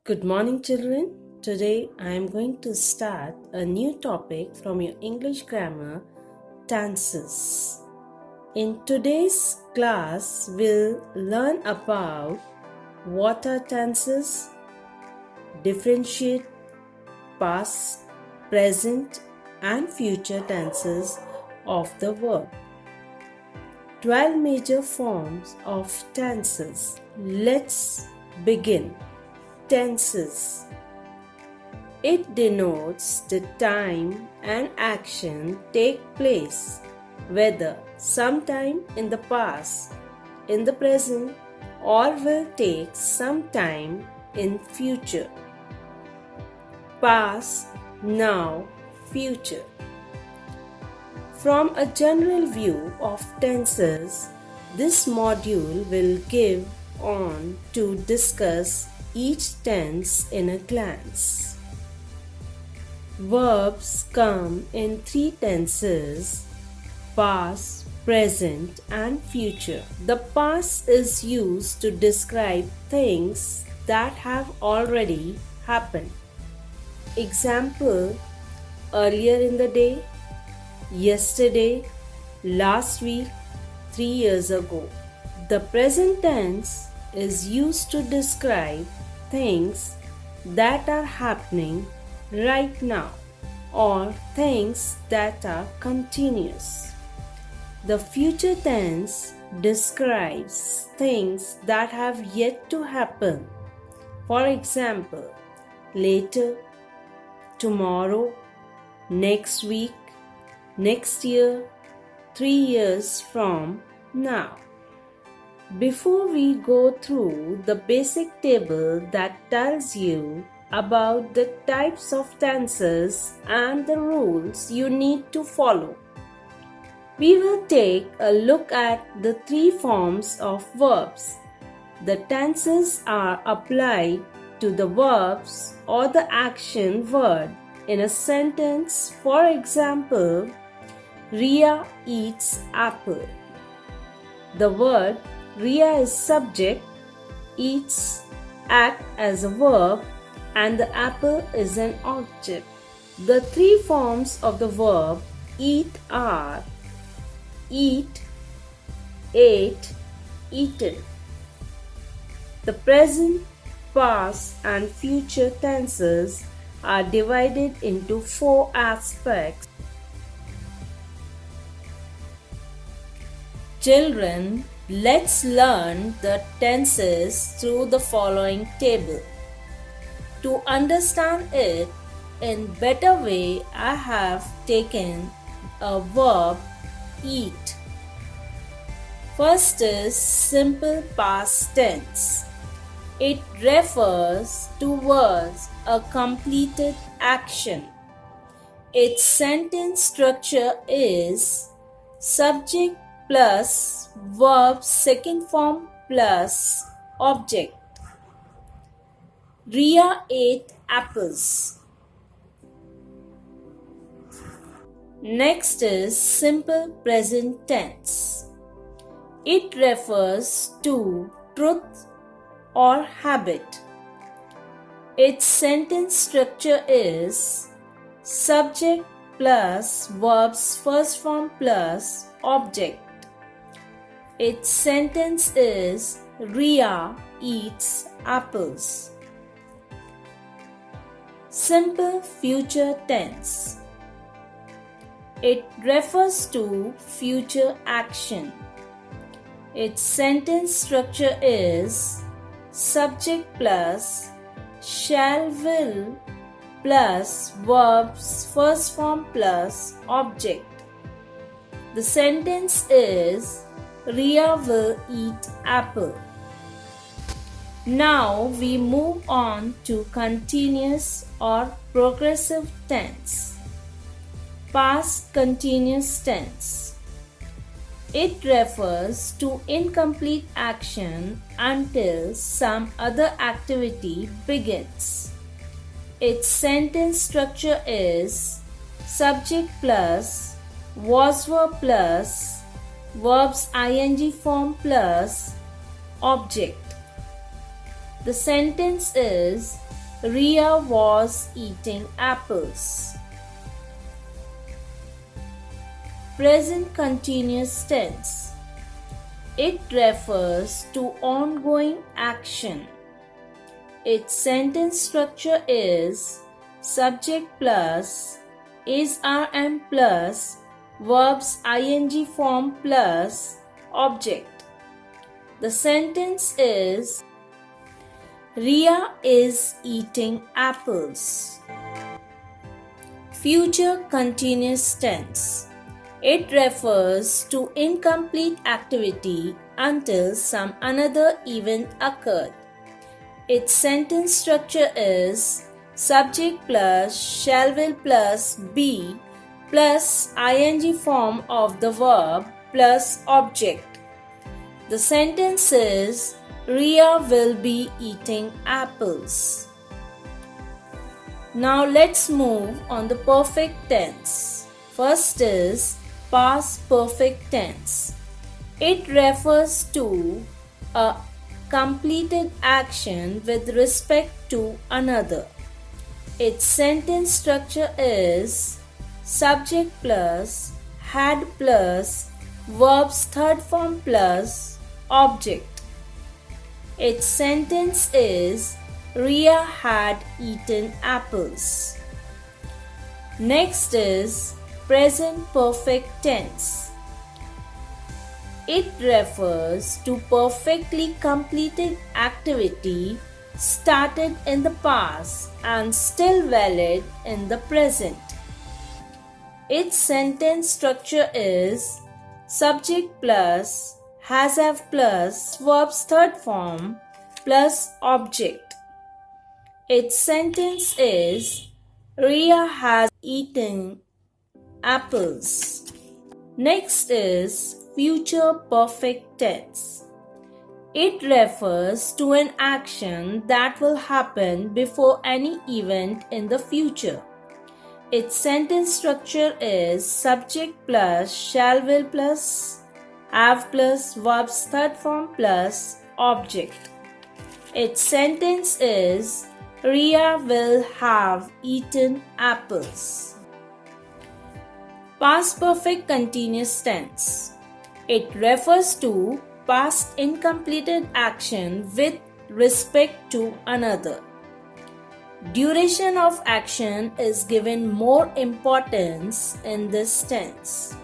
Good morning, children. Today I am going to start a new topic from your English grammar, tenses. In today's class, we'll learn about what are tenses, differentiate past, present, and future tenses of the verb. 12 major forms of tenses. Let's begin. Tenses. It denotes the time and action take place, whether sometime in the past, in the present, or will take some time in future. Past, now, future. From a general view of tenses, this module will give on to discuss each tense in a glance. Verbs come in three tenses: past, present, and future. The past is used to describe things that have already happened. Example: earlier in the day, yesterday, last week, 3 years ago. The present tense is used to describe things that are happening right now or things that are continuous. The future tense describes things that have yet to happen. For example, later, tomorrow, next week, next year, 3 years from now. Before we go through the basic table that tells you about the types of tenses and the rules you need to follow, we will take a look at the three forms of verbs. The tenses are applied to the verbs or the action word in a sentence. For example, Ria eats apple. The word Ria is subject, eats act as a verb, and the apple is an object. The three forms of the verb eat are eat, ate, eaten. The present, past, and future tenses are divided into 4 aspects. Children, let's learn the tenses through the following table. To understand it in better way, I have taken a verb eat. First is simple past tense. It refers towards a completed action. Its sentence structure is subject plus verb second form plus object. Ria ate apples. Next is simple present tense. It refers to truth or habit. Its sentence structure is subject plus verbs first form plus object. Its sentence is Ria eats apples. Simple future tense. It refers to future action. Its sentence structure is subject plus shall will plus verbs first form plus object. The sentence is Ria will eat apple. Now we move on to continuous or progressive tense. Past continuous tense. It refers to incomplete action until some other activity begins. Its sentence structure is subject plus was verb plus verbs ing form plus object. The sentence is Ria was eating apples. Present continuous tense. It refers to ongoing action. Its sentence structure is subject plus is rm plus verbs ing form plus object. The sentence is Ria is eating apples. Future continuous tense. It refers to incomplete activity until some another event occurred. Its sentence structure is subject plus shall will plus be plus ing form of the verb plus object. The sentence is Ria will be eating apples. Now let's move on the perfect tense. First is past perfect tense. It refers to a completed action with respect to another. Its sentence structure is subject plus had plus verb's third form plus object. Its sentence is Ria had eaten apples. Next is present perfect tense. It refers to perfectly completed activity started in the past and still valid in the present. Its sentence structure is subject plus has have plus verb's third form plus object. Its sentence is Ria has eaten apples. Next is future perfect tense. It refers to an action that will happen before any event in the future. Its sentence structure is subject plus shall will plus have plus verb's third form plus object. Its sentence is Ria will have eaten apples. Past perfect continuous tense. It refers to past incompleted action with respect to another. Duration of action is given more importance in this tense.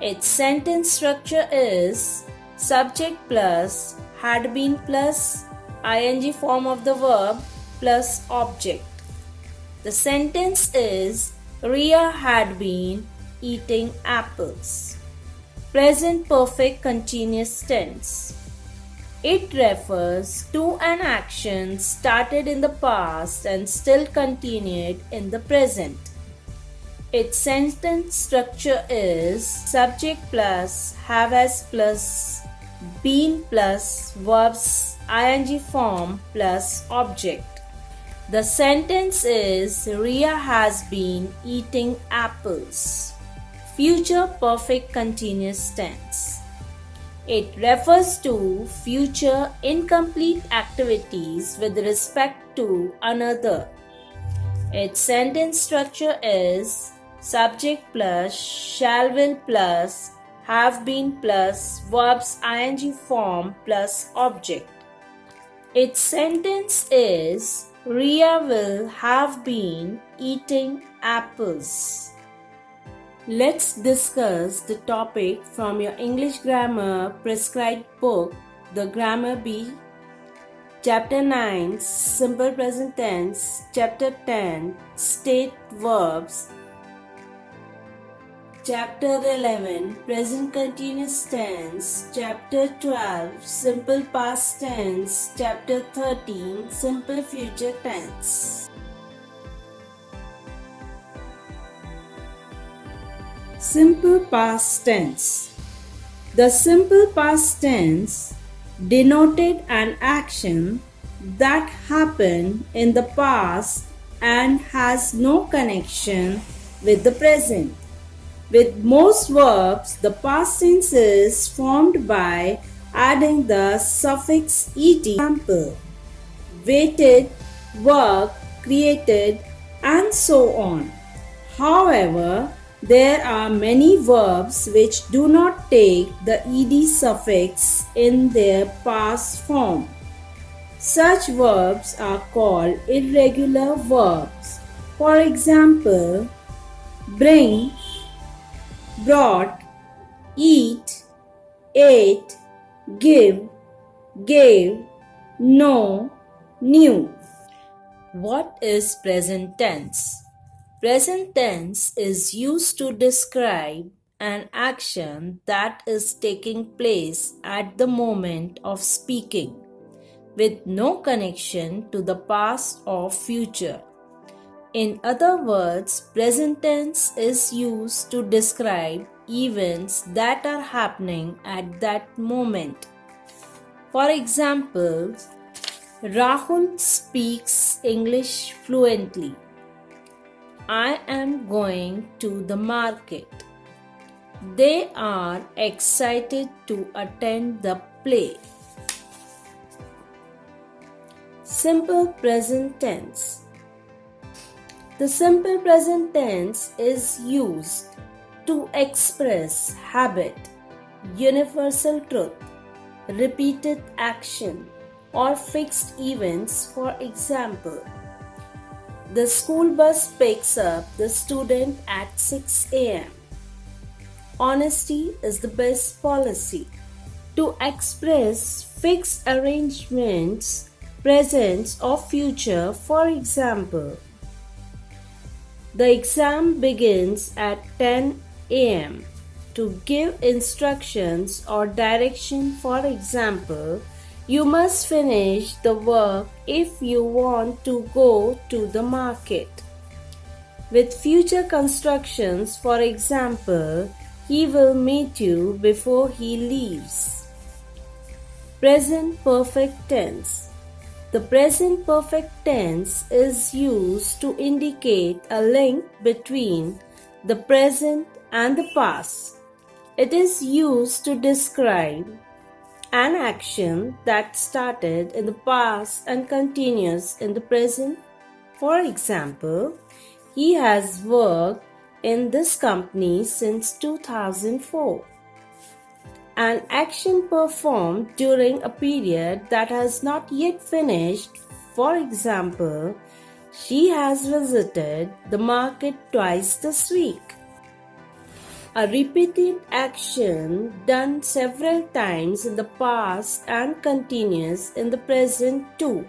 Its sentence structure is subject plus had been plus ing form of the verb plus object. The sentence is Ria had been eating apples. Present perfect continuous tense. It refers to an action started in the past and still continued in the present. Its sentence structure is subject plus have as plus been plus verbs ing form plus object. The sentence is Ria has been eating apples. Future perfect continuous tense. It refers to future incomplete activities with respect to another. Its sentence structure is subject plus shall will plus have been plus verbs ing form plus object. Its sentence is Ria will have been eating apples. Let's discuss the topic from your English Grammar prescribed book, The Grammar Bee. Chapter 9, Simple Present Tense. Chapter 10, State Verbs. Chapter 11, Present Continuous Tense. Chapter 12, Simple Past Tense. Chapter 13, Simple Future Tense. Simple past tense. The simple past tense denoted an action that happened in the past and has no connection with the present. With most verbs, the past tense is formed by adding the suffix et. Example: waited, worked, created, and so on. However, there are many verbs which do not take the ed suffix in their past form. Such verbs are called irregular verbs. For example, bring, brought, eat, ate, give, gave, know, knew. What is present tense? Present tense is used to describe an action that is taking place at the moment of speaking, with no connection to the past or future. In other words, present tense is used to describe events that are happening at that moment. For example, Rahul speaks English fluently. I am going to the market. They are excited to attend the play. Simple present tense. The simple present tense is used to express habit, universal truth, repeated action, or fixed events. For example, the school bus picks up the student at 6 a.m. Honesty is the best policy. To express fixed arrangements, present or future, for example, the exam begins at 10 a.m. To give instructions or direction, for example, you must finish the work if you want to go to the market. With future constructions, for example, he will meet you before he leaves. Present perfect tense. The present perfect tense is used to indicate a link between the present and the past. It is used to describe an action that started in the past and continues in the present. For example, he has worked in this company since 2004. An action performed during a period that has not yet finished. For example, she has visited the market twice this week. A repeated action done several times in the past and continues in the present too.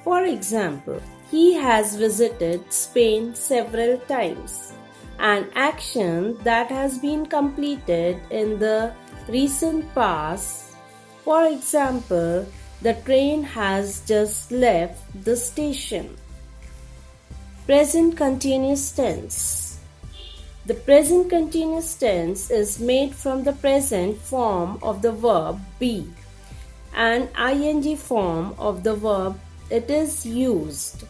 For example, he has visited Spain several times. An action that has been completed in the recent past. For example, the train has just left the station. Present continuous tense. The present continuous tense is made from the present form of the verb be and ing form of the verb. It is used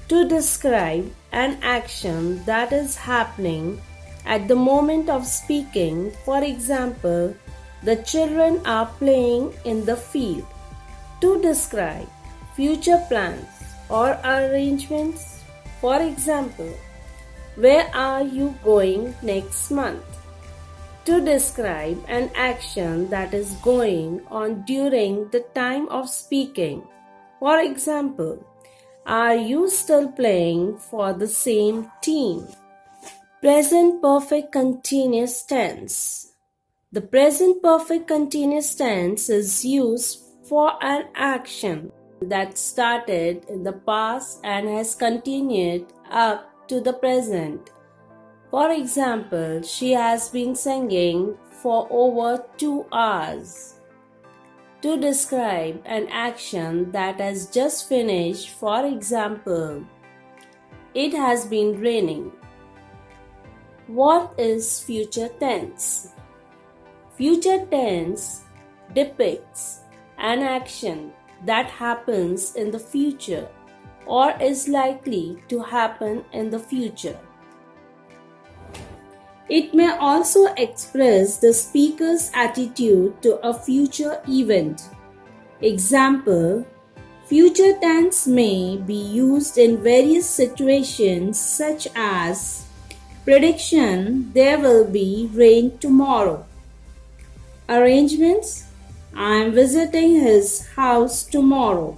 to describe an action that is happening at the moment of speaking. For example, the children are playing in the field. To describe future plans or arrangements. For example, where are you going next month? To describe an action that is going on during the time of speaking. For example, are you still playing for the same team? Present perfect continuous tense. The present perfect continuous tense is used for an action that started in the past and has continued up to the present. For example, she has been singing for over 2 hours. To describe an action that has just finished, for example, it has been raining. What is future tense? Future tense depicts an action that happens in the future or is likely to happen in the future. It may also express the speaker's attitude to a future event. Example, Future tense may be used in various situations such as prediction, there will be rain tomorrow. Arrangements, I am visiting his house tomorrow.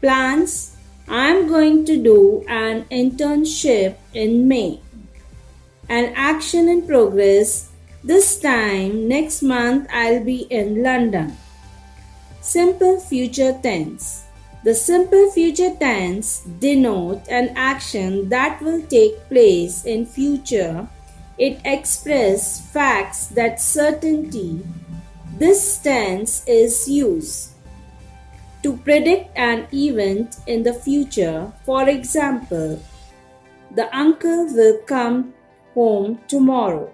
Plans, I am going to do an internship in May. An action in progress, this time next month I'll be in London. Simple future tense. The simple future tense denotes an action that will take place in future. It expresses facts that certainty. This tense is used to predict an event in the future. For example, the uncle will come home tomorrow.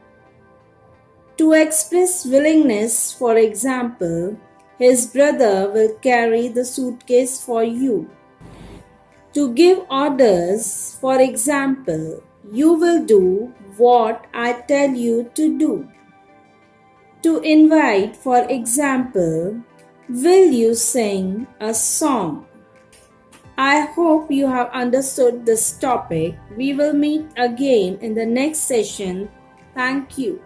To express willingness, for example, his brother will carry the suitcase for you. To give orders, for example, you will do what I tell you to do. To invite, for example, will you sing a song? I hope you have understood this topic. We will meet again in the next session. Thank you.